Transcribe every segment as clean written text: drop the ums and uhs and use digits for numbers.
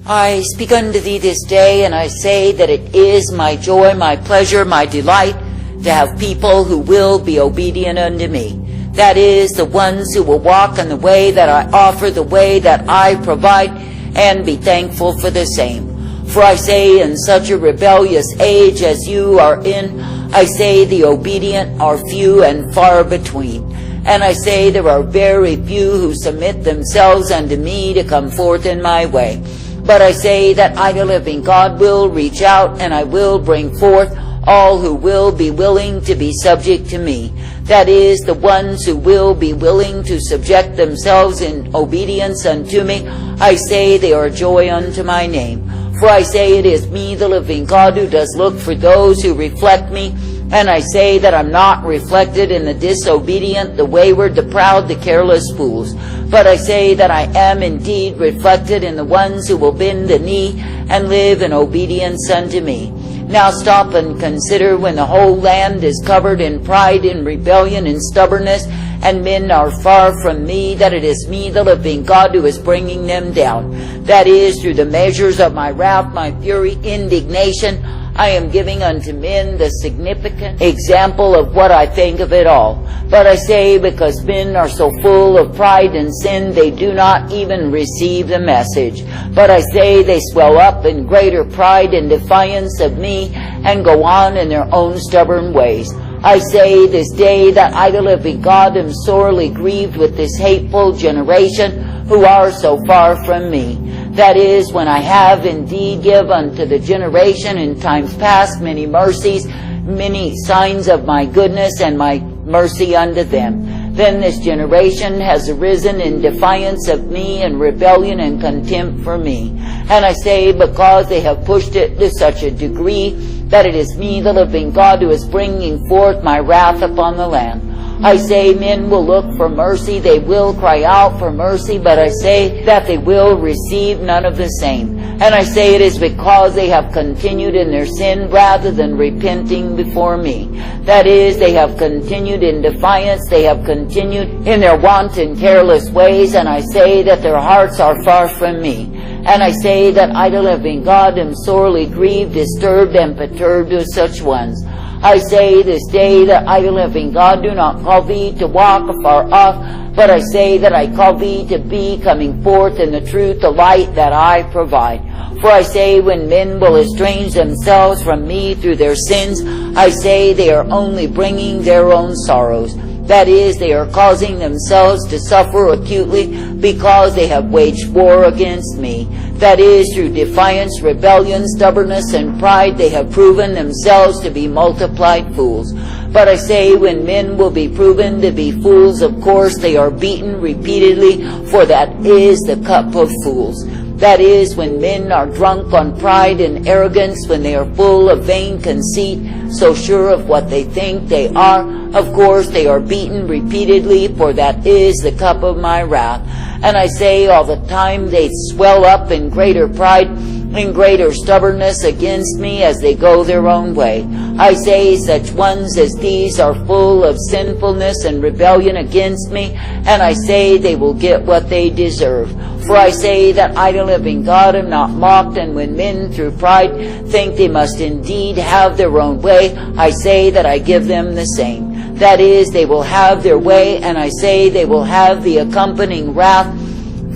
I speak unto thee this day, and I say that it is my joy, my pleasure, my delight to have people who will be obedient unto me. That is, the ones who will walk in the way that I offer, the way that I provide, and be thankful for the same. For I say, in such a rebellious age as you are in, I say the obedient are few and far between. And I say there are very few who submit themselves unto me to come forth in my way. But I say that I, the living God, will reach out, and I will bring forth all who will be willing to be subject to me. That is, the ones who will be willing to subject themselves in obedience unto me. I say they are joy unto my name. For I say it is me, the living God, who does look for those who reflect me. And I say that I'm not reflected in the disobedient, the wayward, the proud, the careless fools. But I say that I am indeed reflected in the ones who will bend the knee and live in obedience unto me. Now stop and consider, when the whole land is covered in pride, in rebellion, in stubbornness, and men are far from me, that it is me, the living God, who is bringing them down. That is, through the measures of my wrath, my fury, indignation, I am giving unto men the significant example of what I think of it all. But I say, because men are so full of pride and sin, they do not even receive the message. But I say they swell up in greater pride and defiance of me, and go on in their own stubborn ways. I say this day that I, the living God, am sorely grieved with this hateful generation, who are so far from me. That is, when I have indeed given unto the generation in times past many mercies, many signs of my goodness and my mercy unto them. Then this generation has arisen in defiance of me, and rebellion and contempt for me. And I say, because they have pushed it to such a degree, that it is me, the living God, who is bringing forth my wrath upon the land. I say men will look for mercy, they will cry out for mercy, but I say that they will receive none of the same. And I say it is because they have continued in their sin rather than repenting before me. That is, they have continued in defiance, they have continued in their wanton, careless ways, and I say that their hearts are far from me. And I say that I, the living God, am sorely grieved, disturbed, and perturbed with such ones. I say this day that I, the living God, do not call thee to walk afar off, but I say that I call thee to be coming forth in the truth, the light that I provide. For I say, when men will estrange themselves from me through their sins, I say they are only bringing their own sorrows. That is, they are causing themselves to suffer acutely because they have waged war against me. That is, through defiance, rebellion, stubbornness, and pride, they have proven themselves to be multiplied fools. But I say, when men will be proven to be fools, of course they are beaten repeatedly, for that is the cup of fools. That is, when men are drunk on pride and arrogance, when they are full of vain conceit, so sure of what they think they are, of course they are beaten repeatedly, for that is the cup of my wrath. And I say, all the time they swell up in greater pride, in greater stubbornness against me as they go their own way. I say, such ones as these are full of sinfulness and rebellion against me, and I say they will get what they deserve. For I say that I, the living God, am not mocked, and when men through pride think they must indeed have their own way, I say that I give them the same. That is, they will have their way, and I say they will have the accompanying wrath,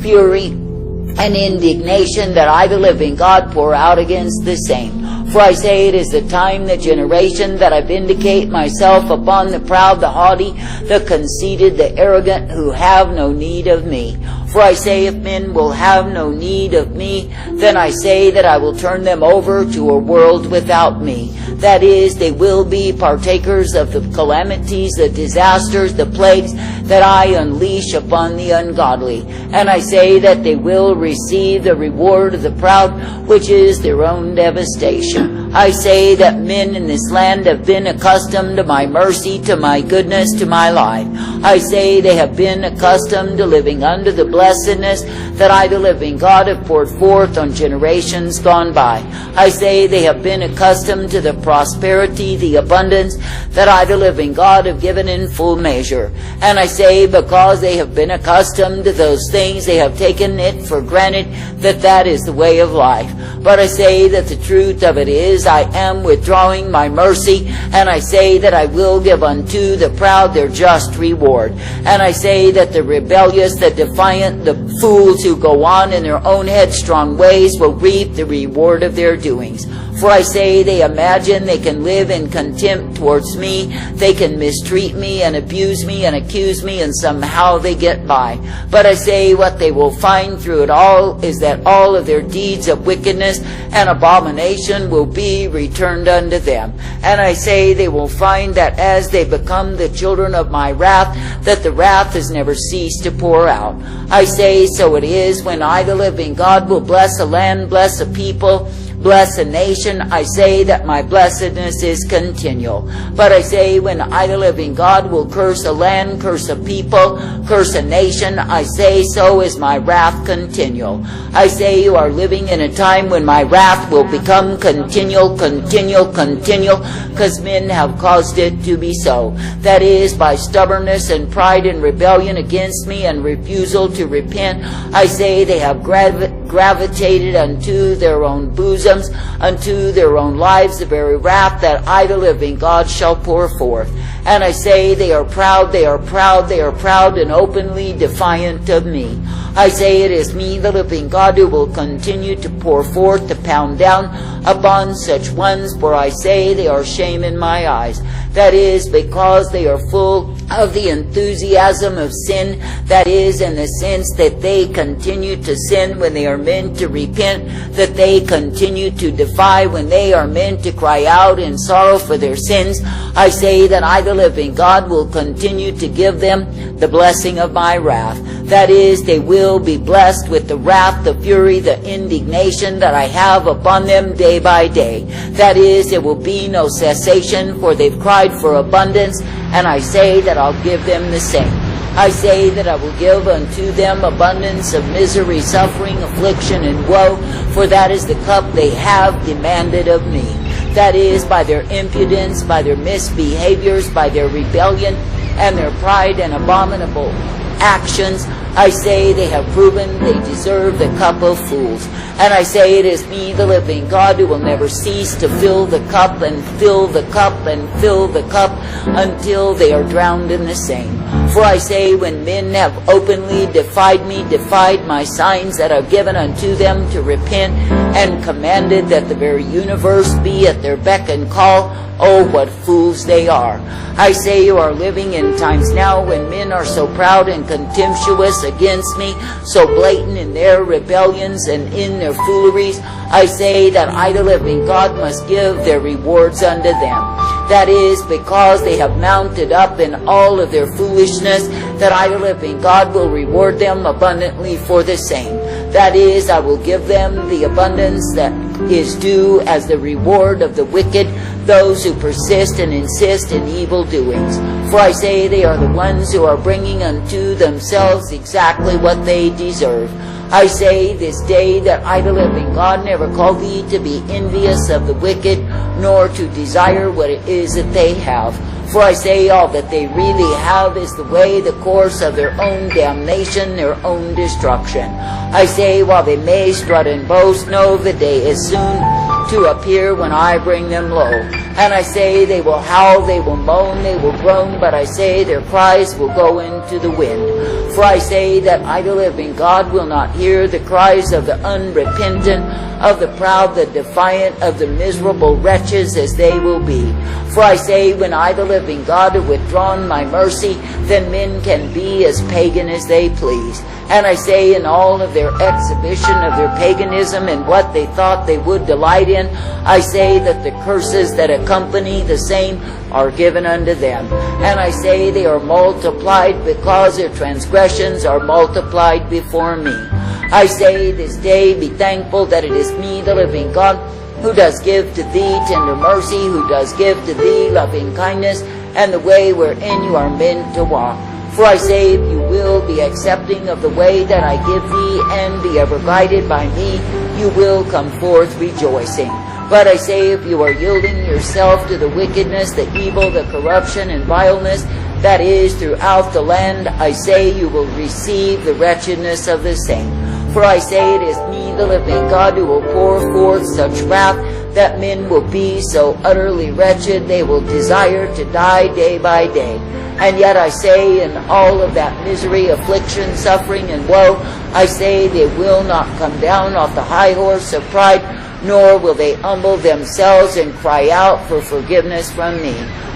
fury, and indignation that I, the living God, pour out against the same. For I say it is the time, the generation, that I vindicate myself upon the proud, the haughty, the conceited, the arrogant, who have no need of me. For I say, if men will have no need of me, then I say that I will turn them over to a world without me. That is, they will be partakers of the calamities, the disasters, the plagues that I unleash upon the ungodly. And I say that they will receive the reward of the proud, which is their own devastation. I say that men in this land have been accustomed to my mercy, to my goodness, to my life. I say they have been accustomed to living under the blessedness that I, the living God, have poured forth on generations gone by. I say they have been accustomed to the prosperity, the abundance that I, the living God, have given in full measure. And I say because they have been accustomed to those things, they have taken it for granted that that is the way of life. But I say that the truth of it is I am withdrawing my mercy, and I say that I will give unto the proud their just reward. And I say that the rebellious, the defiant, the fools who go on in their own headstrong ways will reap the reward of their doings. For I say they imagine they can live in contempt towards me, they can mistreat me and abuse me and accuse me, and somehow they get by. But I say what they will find through it all is that all of their deeds of wickedness and abomination will be returned unto them. And I say they will find that as they become the children of my wrath, that the wrath has never ceased to pour out. I say so it is when I, the living God, will bless a land, bless a people, bless a nation. I say that my blessedness is continual. But I say when I, the living God, will curse a land, curse a people, curse a nation, I say so is my wrath continual. I say you are living in a time when my wrath will become continual, because men have caused it to be so. That is, by stubbornness and pride and rebellion against me and refusal to repent, I say they have gravitated unto their own bosoms, unto their own lives, the very wrath that I, the living God, shall pour forth. And I say they are proud, they are proud, they are proud, and openly defiant of me. I say it is me, the living God, who will continue to pour forth, to pound down upon such ones, for I say they are shame in my eyes. That is, because they are full of the enthusiasm of sin, that is, in the sense that they continue to sin when they are meant to repent, that they continue to defy when they are meant to cry out in sorrow for their sins. I say that I, the living God, will continue to give them the blessing of my wrath. That is, they will be blessed with the wrath, the fury, the indignation that I have upon them day by day. That is, there will be no cessation, for they've cried for abundance, and I say that I'll give them the same. I say that I will give unto them abundance of misery, suffering, affliction, and woe, for that is the cup they have demanded of me. That is, by their impudence, by their misbehaviors, by their rebellion, and their pride and abominable actions, I say they have proven they deserve the cup of fools. And I say it is me, the living God, who will never cease to fill the cup and fill the cup and fill the cup until they are drowned in the same. For I say when men have openly defied me, defied my signs that I've given unto them to repent, and commanded that the very universe be at their beck and call, oh, what fools they are. I say you are living in times now when men are so proud and contemptuous against me, so blatant in their rebellions and in their fooleries. I say that I, the living God, must give their rewards unto them. That is, because they have mounted up in all of their foolishness, that I, the living God, will reward them abundantly for the same. That is, I will give them the abundance that is due as the reward of the wicked, those who persist and insist in evil doings. For I say they are the ones who are bringing unto themselves exactly what they deserve. I say this day that I, the living God, never called thee to be envious of the wicked, nor to desire what it is that they have. For I say all that they really have is the way, the course of their own damnation, their own destruction. I say while they may strut and boast, know the day is soon to appear when I bring them low. And I say they will howl, they will moan, they will groan, but I say their cries will go into the wind. For I say that I, the living God, will not hear the cries of the unrepentant, of the proud, the defiant, of the miserable wretches as they will be. For I say when I, the living God, have withdrawn my mercy, then men can be as pagan as they please. And I say in all of their exhibition of their paganism and what they thought they would delight in, I say that the curses that accompany the same are given unto them. And I say they are multiplied because their transgressions are multiplied before me. I say this day be thankful that it is me, the living God, who does give to thee tender mercy, who does give to thee loving kindness, and the way wherein you are meant to walk. For I say, if you will be accepting of the way that I give thee, and be ever guided by me, you will come forth rejoicing. But I say, if you are yielding yourself to the wickedness, the evil, the corruption, and vileness that is throughout the land, I say you will receive the wretchedness of the same. For I say, it is me, the living God, who will pour forth such wrath that men will be so utterly wretched they will desire to die day by day. And yet I say, in all of that misery, affliction, suffering, and woe, I say they will not come down off the high horse of pride, nor will they humble themselves and cry out for forgiveness from me.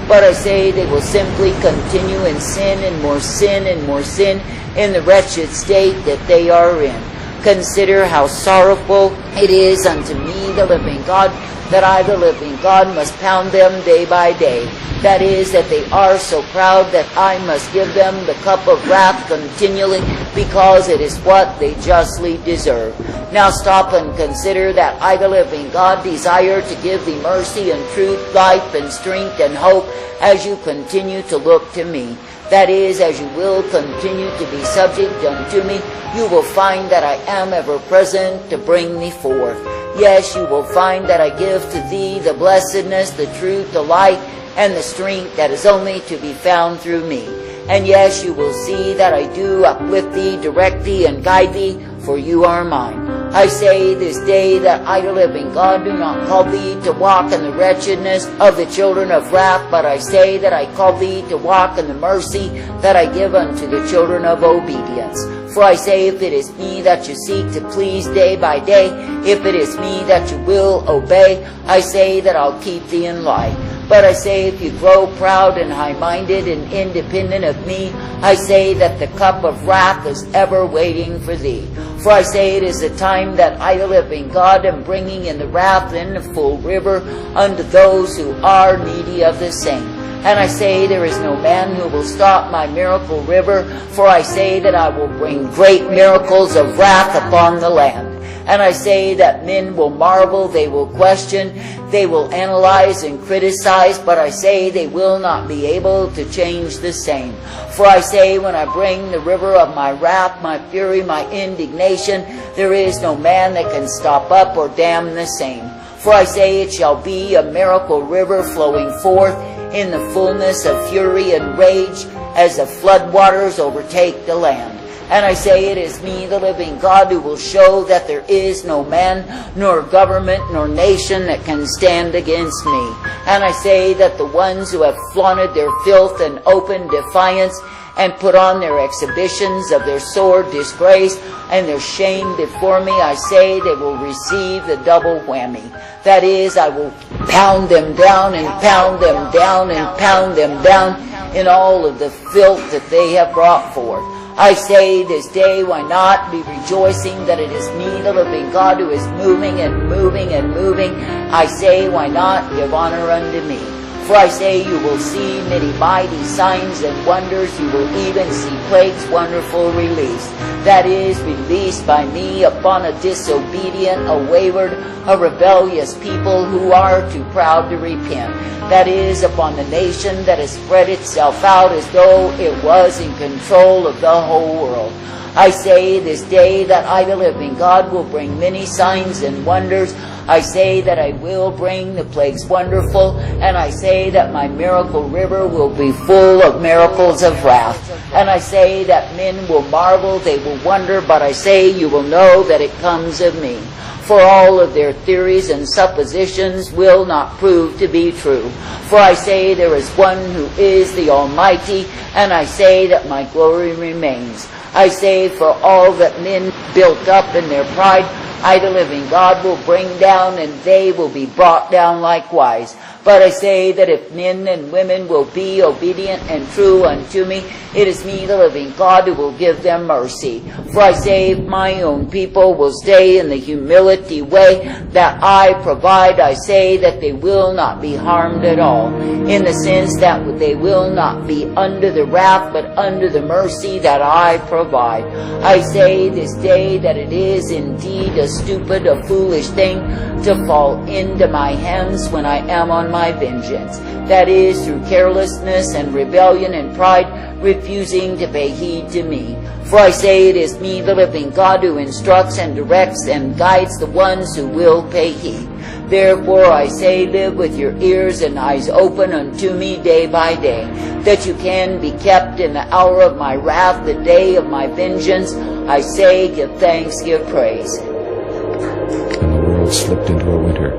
But I say they will simply continue in sin and more sin and more sin in the wretched state that they are in. Consider how sorrowful it is unto me, the living God, that I, the living God, must pound them day by day. That is, that they are so proud that I must give them the cup of wrath continually, because it is what they justly deserve. Now stop and consider that I, the living God, desire to give thee mercy and truth, life and strength and hope, as you continue to look to me. That is, as you will continue to be subject unto me, you will find that I am ever present to bring thee forth. Yes, you will find that I give to thee the blessedness, the truth, the light, and the strength that is only to be found through me. And yes, you will see that I do uplift thee, direct thee, and guide thee, for you are mine. I say this day that I, the living God, do not call thee to walk in the wretchedness of the children of wrath, but I say that I call thee to walk in the mercy that I give unto the children of obedience. For I say, if it is me that you seek to please day by day, if it is me that you will obey, I say that I'll keep thee in life. But I say, if you grow proud and high-minded and independent of me, I say that the cup of wrath is ever waiting for thee. For I say, it is a time that I, the living God, am bringing in the wrath in the full river unto those who are needy of the same. And I say, there is no man who will stop my miracle river, for I say that I will bring great miracles of wrath upon the land. And I say that men will marvel, they will question, they will analyze and criticize, but I say they will not be able to change the same. For I say, when I bring the river of my wrath, my fury, my indignation, there is no man that can stop up or dam the same. For I say, it shall be a miracle river flowing forth in the fullness of fury and rage as the flood waters overtake the land. And I say, it is me, the living God, who will show that there is no man, nor government, nor nation that can stand against me. And I say that the ones who have flaunted their filth and open defiance, and put on their exhibitions of their sore disgrace and their shame before me, I say they will receive the double whammy. That is, I will pound them down and pound them down and pound them down in all of the filth that they have brought forth. I say this day, why not be rejoicing that it is me, the living God, who is moving and moving and moving? I say, why not give honor unto me? For I say, you will see many mighty signs and wonders. You will even see plagues, wonderful release. That is, released by me upon a disobedient, a wayward, a rebellious people who are too proud to repent. That is, upon the nation that has spread itself out as though it was in control of the whole world. I say this day that I, the living God, will bring many signs and wonders. I say that I will bring the plagues wonderful, and I say that my miracle river will be full of miracles of wrath. And I say that men will marvel, they will wonder, but I say you will know that it comes of me. For all of their theories and suppositions will not prove to be true. For I say there is one who is the Almighty, and I say that my glory remains. I say, for all that men built up in their pride, I, the living God, will bring down, and they will be brought down likewise. But I say that if men and women will be obedient and true unto me, it is me, the living God, who will give them mercy. For I say, if my own people will stay in the humility way that I provide, I say that they will not be harmed at all, in the sense that they will not be under the wrath, but under the mercy that I provide. I say this day that it is indeed a stupid, a foolish thing to fall into my hands when I am on my vengeance. That is, through carelessness and rebellion and pride, refusing to pay heed to me. For I say it is me, the living God, who instructs and directs and guides the ones who will pay heed. Therefore I say, live with your ears and eyes open unto me day by day, that you can be kept in the hour of my wrath, the day of my vengeance. I say, give thanks, give praise. And the world slipped into a winter,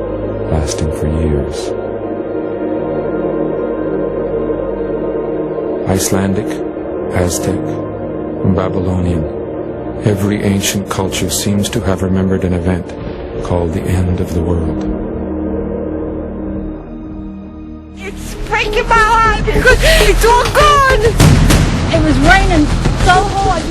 lasting for years. Icelandic, Aztec, Babylonian, every ancient culture seems to have remembered an event called the end of the world. It's breaking my heart because it's all gone! It was raining so hard.